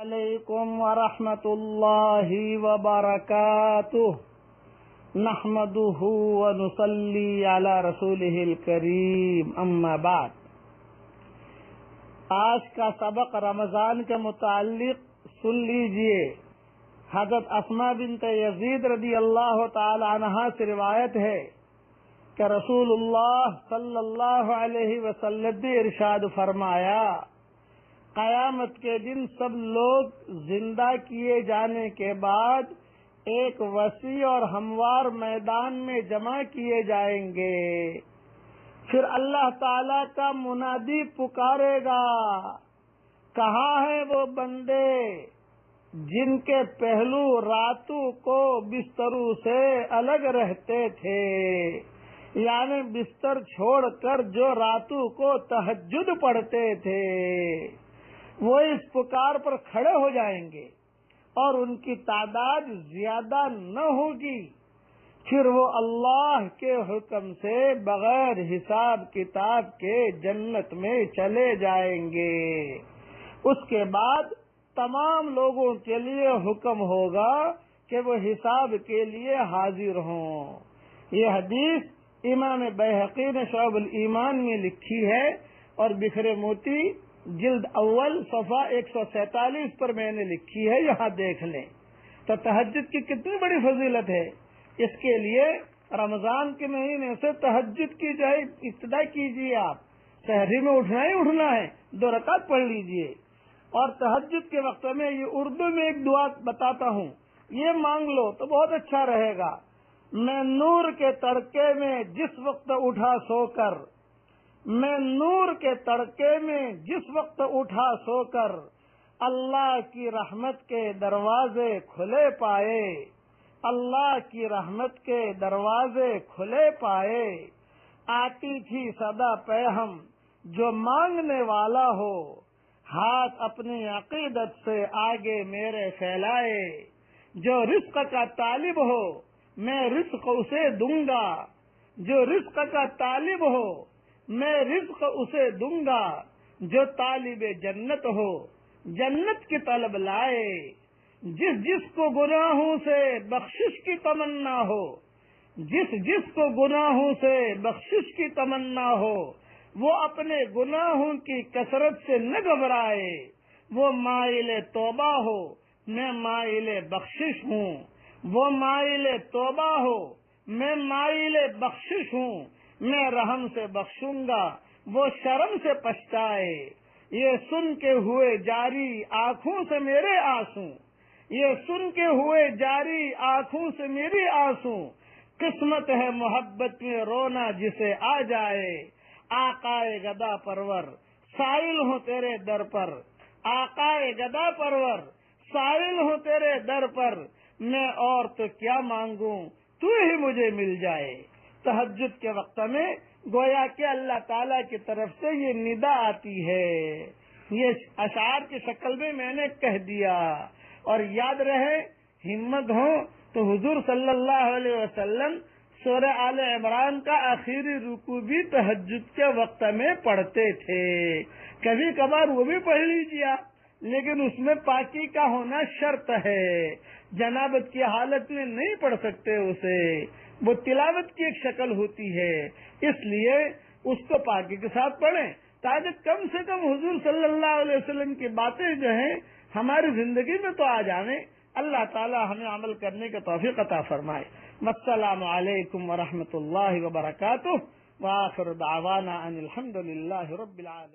علیکم ورحمۃ اللہ وبرکاتہ نحمدہ ونصلی علی رسولہ الکریم اما بعد۔ آج کا سبق رمضان کے متعلق سن لیجئے۔ حضرت اسماء بنت یزید رضی اللہ تعالی عنہا سے روایت ہے کہ رسول اللہ صلی اللہ علیہ وسلم نے ارشاد فرمایا، قیامت کے دن سب لوگ زندہ کیے جانے کے بعد ایک وسیع اور ہموار میدان میں جمع کیے جائیں گے۔ پھر اللہ تعالی کا منادی پکارے گا، کہاں ہیں وہ بندے جن کے پہلو راتوں کو بستروں سے الگ رہتے تھے، یعنی بستر چھوڑ کر جو راتوں کو تہجد پڑھتے تھے، وہ اس پکار پر کھڑے ہو جائیں گے اور ان کی تعداد زیادہ نہ ہوگی۔ پھر وہ اللہ کے حکم سے بغیر حساب کتاب کے جنت میں چلے جائیں گے۔ اس کے بعد تمام لوگوں کے لیے حکم ہوگا کہ وہ حساب کے لیے حاضر ہوں۔ یہ حدیث امام بیہقی نے شعب الایمان میں لکھی ہے اور بکھرے موتی جلد اول صفحہ 147 پر میں نے لکھی ہے، یہاں دیکھ لیں۔ تو تہجد کی کتنی بڑی فضیلت ہے۔ اس کے لیے رمضان کے مہینے سے تہجد کی جائے ابتدا کیجیے۔ آپ سحری میں اٹھنا ہی اٹھنا ہے، 2 رکعت پڑھ لیجیے۔ اور تہجد کے وقت میں یہ اردو میں ایک دعا بتاتا ہوں، یہ مانگ لو تو بہت اچھا رہے گا۔ میں نور کے تڑکے میں جس وقت اٹھا سو کر، میں نور کے تڑکے میں جس وقت اٹھا سو کر، اللہ کی رحمت کے دروازے کھلے پائے، اللہ کی رحمت کے دروازے کھلے پائے، آتی تھی صدا پیہم جو مانگنے والا ہو، ہاتھ اپنی عقیدت سے آگے میرے پھیلائے، جو رزق کا طالب ہو میں رزق اسے دوں گا، جو رزق کا طالب ہو میں رزق اسے دوں گا، جو طالب جنت ہو جنت کی طلب لائے، جس جس کو گناہوں سے بخشش کی تمنا ہو، جس جس کو گناہوں سے بخشش کی تمنا ہو، وہ اپنے گناہوں کی کثرت سے نہ گھبرائے، وہ مائل توبہ ہو میں مائل بخشش ہوں، وہ مائل توبہ ہو میں مائل بخشش ہوں، میں رحم سے بخشوں گا وہ شرم سے پچھتائے، یہ سن کے ہوئے جاری آنکھوں سے میرے آنسو، یہ سن کے ہوئے جاری آنکھوں سے میری آنسو، قسمت ہے محبت میں رونا جسے آ جائے، آقائے گدا پرور سائل ہوں تیرے در پر، آقائے گدا پرور سائل ہوں تیرے در پر، میں اور تو کیا مانگوں تو ہی مجھے مل جائے۔ تہجد کے وقت میں گویا کہ اللہ تعالیٰ کی طرف سے یہ ندا آتی ہے۔ یہ اشعار کی شکل میں نے کہہ دیا، اور یاد رہے ہمت ہو تو حضور صلی اللہ علیہ وسلم سورہ آل عمران کا آخری رکوع بھی تہجد کے وقت میں پڑھتے تھے۔ کبھی کبھار وہ بھی پڑھ لیجیے، لیکن اس میں پاکی کا ہونا شرط ہے، جنابت کی حالت میں نہیں پڑھ سکتے اسے، وہ تلاوت کی ایک شکل ہوتی ہے، اس لیے اس کو پاکی کے ساتھ پڑھیں تاکہ کم سے کم حضور صلی اللہ علیہ وسلم کی باتیں جو ہیں ہماری زندگی میں تو آ جائیں۔ اللہ تعالی ہمیں عمل کرنے کا توفیق عطا فرمائے۔ السلام علیکم ورحمۃ اللہ وبرکاتہ، وآخر دعوانا ان الحمد للہ رب العالمین۔